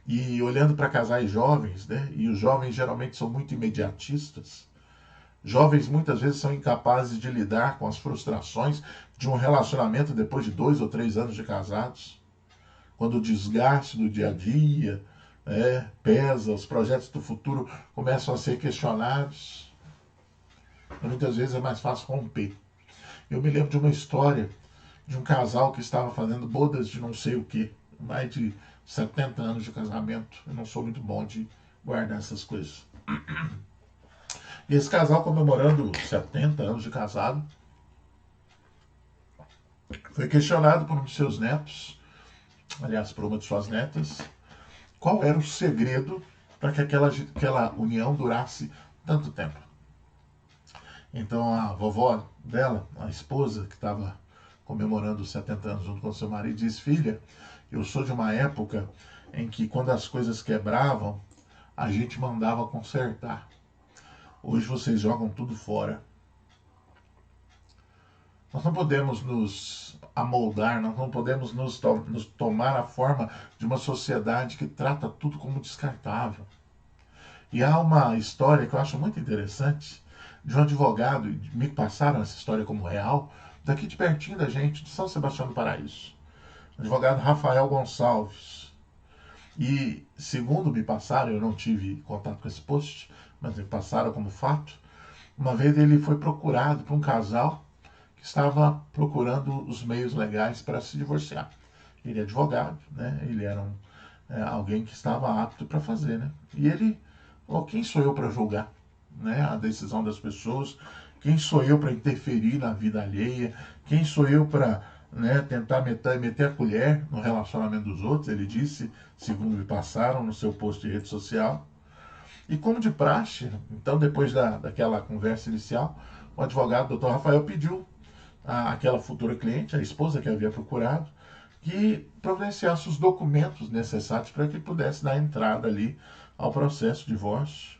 E olhando para casais jovens, né? E os jovens geralmente são muito imediatistas. Jovens muitas vezes são incapazes de lidar com as frustrações de um relacionamento depois de 2 ou 3 anos de casados. Quando o desgaste do dia a dia pesa, os projetos do futuro começam a ser questionados. Muitas vezes é mais fácil romper. Eu me lembro de uma história de um casal que estava fazendo bodas de não sei o que, mais de 70 anos de casamento. Eu não sou muito bom de guardar essas coisas. E esse casal, comemorando 70 anos de casado, foi questionado por um de seus netos, aliás, por uma de suas netas, qual era o segredo para que aquela união durasse tanto tempo. Então a vovó dela, a esposa que estava comemorando os 70 anos junto com seu marido, disse: filha, eu sou de uma época em que quando as coisas quebravam, a gente mandava consertar. Hoje vocês jogam tudo fora. Nós não podemos nos amoldar, nós não podemos nos tomar a forma de uma sociedade que trata tudo como descartável. E há uma história que eu acho muito interessante, de um advogado, e me passaram essa história como real, daqui de pertinho da gente, de São Sebastião do Paraíso. O advogado Rafael Gonçalves. E, segundo me passaram, eu não tive contato com esse post, mas me passaram como fato, uma vez ele foi procurado por um casal que estava procurando os meios legais para se divorciar. Ele é advogado, né? Ele era alguém que estava apto para fazer, né? E ele falou: quem sou eu para julgar, né, a decisão das pessoas? Quem sou eu para interferir na vida alheia? Quem sou eu para tentar meter a colher no relacionamento dos outros? Ele disse, segundo me passaram, no seu post de rede social. E como de praxe, então, depois daquela conversa inicial, o advogado, Dr. Rafael, pediu àquela futura cliente, a esposa que havia procurado, que providenciasse os documentos necessários para que pudesse dar entrada ali ao processo de divórcio.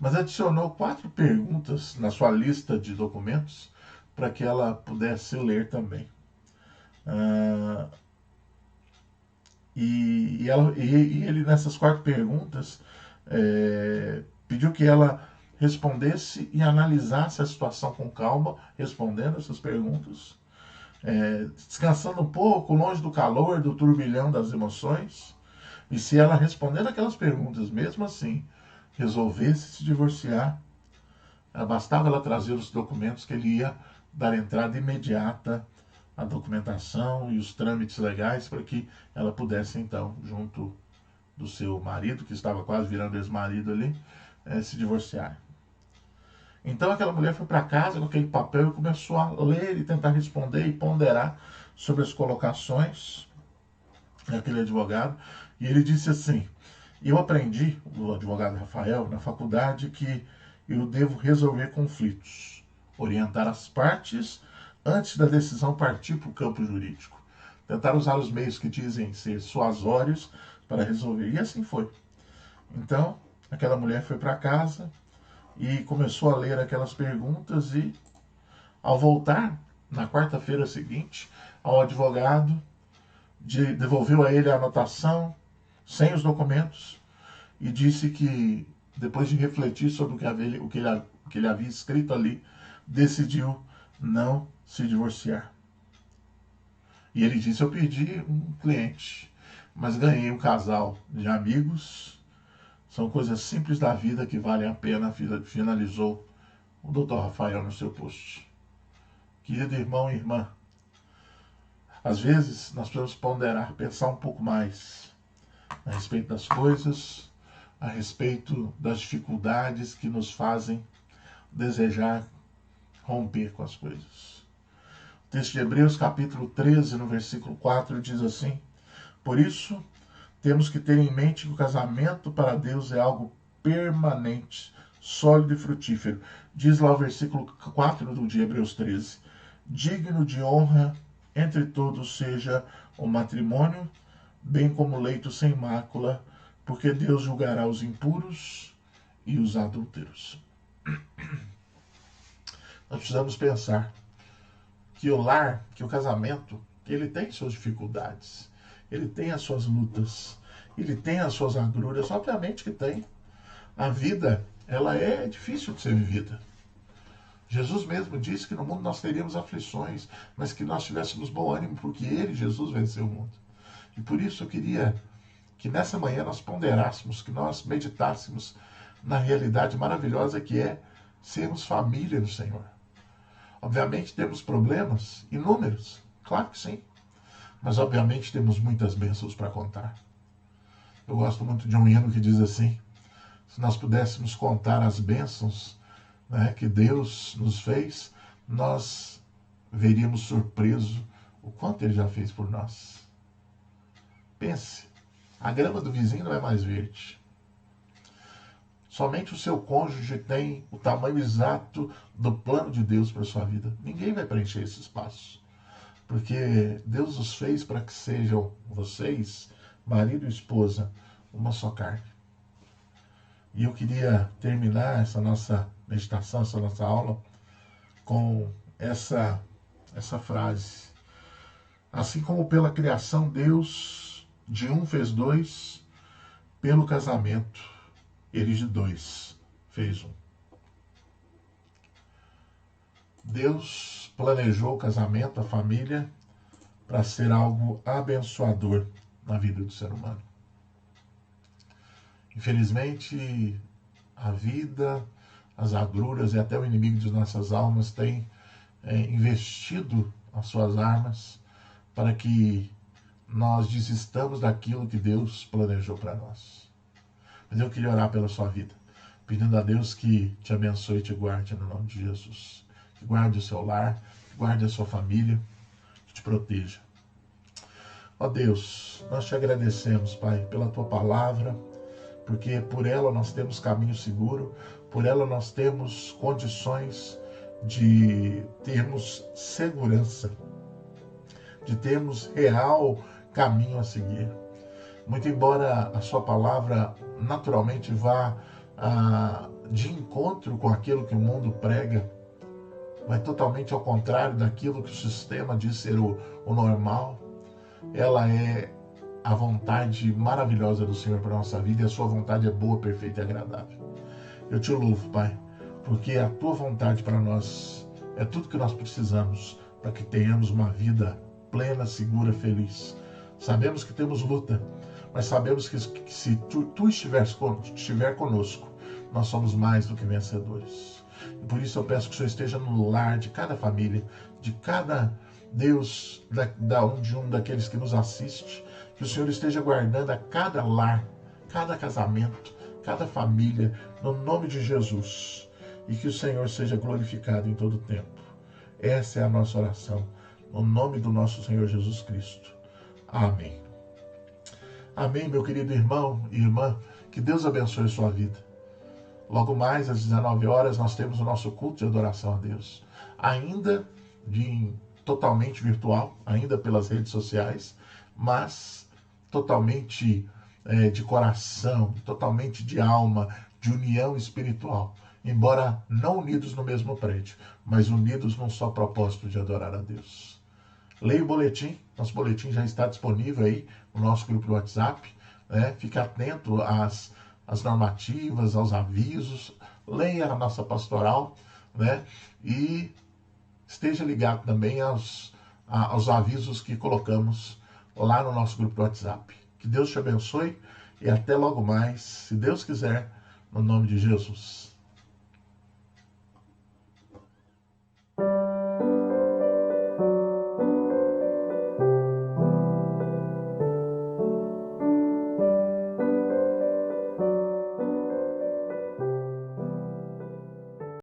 Mas adicionou 4 perguntas na sua lista de documentos para que ela pudesse ler também. E ele, nessas 4 perguntas, pediu que ela respondesse e analisasse a situação com calma, respondendo essas perguntas, descansando um pouco, longe do calor, do turbilhão das emoções. E se ela respondendo aquelas perguntas, mesmo assim, resolvesse se divorciar, Bastava ela trazer os documentos que ele ia dar entrada imediata à documentação e os trâmites legais para que ela pudesse, então, junto do seu marido, que estava quase virando ex-marido ali, se divorciar. Então aquela mulher foi para casa com aquele papel e começou a ler e tentar responder e ponderar sobre as colocações daquele advogado. E ele disse assim: eu aprendi, o advogado Rafael, na faculdade, que eu devo resolver conflitos, orientar as partes antes da decisão partir para o campo jurídico, tentar usar os meios que dizem ser suasórios para resolver. E assim foi. Então, aquela mulher foi para casa e começou a ler aquelas perguntas e, ao voltar, na quarta-feira seguinte, ao advogado, devolveu a ele a anotação, sem os documentos, e disse que, depois de refletir sobre o que ele havia escrito ali, decidiu não se divorciar. E ele disse: eu perdi um cliente, mas ganhei um casal de amigos. São coisas simples da vida que valem a pena, finalizou o Dr. Rafael no seu post. Querido irmão e irmã, às vezes nós precisamos ponderar, pensar um pouco mais a respeito das coisas, a respeito das dificuldades que nos fazem desejar romper com as coisas. O texto de Hebreus, capítulo 13, no versículo 4, diz assim: por isso, temos que ter em mente que o casamento para Deus é algo permanente, sólido e frutífero. Diz lá o versículo 4 de Hebreus 13: digno de honra entre todos seja o matrimônio, bem como o leito sem mácula, porque Deus julgará os impuros e os adúlteros. Nós precisamos pensar que o lar, que o casamento, ele tem suas dificuldades, ele tem as suas lutas, ele tem as suas agruras, obviamente que tem. A vida, ela é difícil de ser vivida. Jesus mesmo disse que no mundo nós teríamos aflições, mas que nós tivéssemos bom ânimo, porque ele, Jesus, venceu o mundo. E por isso eu queria que nessa manhã nós ponderássemos, que nós meditássemos na realidade maravilhosa que é sermos família do Senhor. Obviamente temos problemas inúmeros, claro que sim, mas obviamente temos muitas bênçãos para contar. Eu gosto muito de um hino que diz assim: se nós pudéssemos contar as bênçãos, né, que Deus nos fez, nós veríamos surpreso o quanto Ele já fez por nós. Pense, a grama do vizinho não é mais verde. Somente o seu cônjuge tem o tamanho exato do plano de Deus para a sua vida. Ninguém vai preencher esse espaço, porque Deus os fez para que sejam vocês, marido e esposa, uma só carne. E eu queria terminar essa nossa meditação, essa nossa aula, com essa frase: assim como pela criação Deus de um fez dois, pelo casamento Ele de dois fez um. Deus planejou o casamento, a família, para ser algo abençoador na vida do ser humano. Infelizmente, a vida, as agruras e até o inimigo de nossas almas têm investido as suas armas para que nós desistamos daquilo que Deus planejou para nós. Mas eu queria orar pela sua vida, pedindo a Deus que te abençoe e te guarde no nome de Jesus. Que guarde o seu lar, que guarde a sua família, que te proteja. Ó Deus, nós te agradecemos, Pai, pela tua palavra, porque por ela nós temos caminho seguro, por ela nós temos condições de termos segurança, de termos real caminho a seguir. Muito embora a sua palavra naturalmente vá de encontro com aquilo que o mundo prega, vai totalmente ao contrário daquilo que o sistema diz ser o normal, ela é a vontade maravilhosa do Senhor para a nossa vida, e a sua vontade é boa, perfeita e agradável. Eu te louvo, Pai, porque a tua vontade para nós é tudo que nós precisamos para que tenhamos uma vida plena, segura, feliz. Sabemos que temos luta, mas sabemos que se tu estiver conosco, nós somos mais do que vencedores. E por isso eu peço que o Senhor esteja no lar de cada família, de cada Deus, de um daqueles que nos assiste, que o Senhor esteja guardando a cada lar, cada casamento, cada família, no nome de Jesus, e que o Senhor seja glorificado em todo o tempo. Essa é a nossa oração, no nome do nosso Senhor Jesus Cristo. Amém. Amém, meu querido irmão e irmã, que Deus abençoe a sua vida. Logo mais, às 19 horas, nós temos o nosso culto de adoração a Deus, ainda totalmente virtual, ainda pelas redes sociais, mas totalmente de coração, totalmente de alma, de união espiritual, embora não unidos no mesmo prédio, mas unidos num só propósito de adorar a Deus. Leia o boletim, nosso boletim já está disponível aí no nosso grupo do WhatsApp, né? Fique atento às normativas, aos avisos, leia a nossa pastoral, né? E esteja ligado também aos avisos que colocamos lá no nosso grupo do WhatsApp. Que Deus te abençoe e até logo mais, se Deus quiser, no nome de Jesus.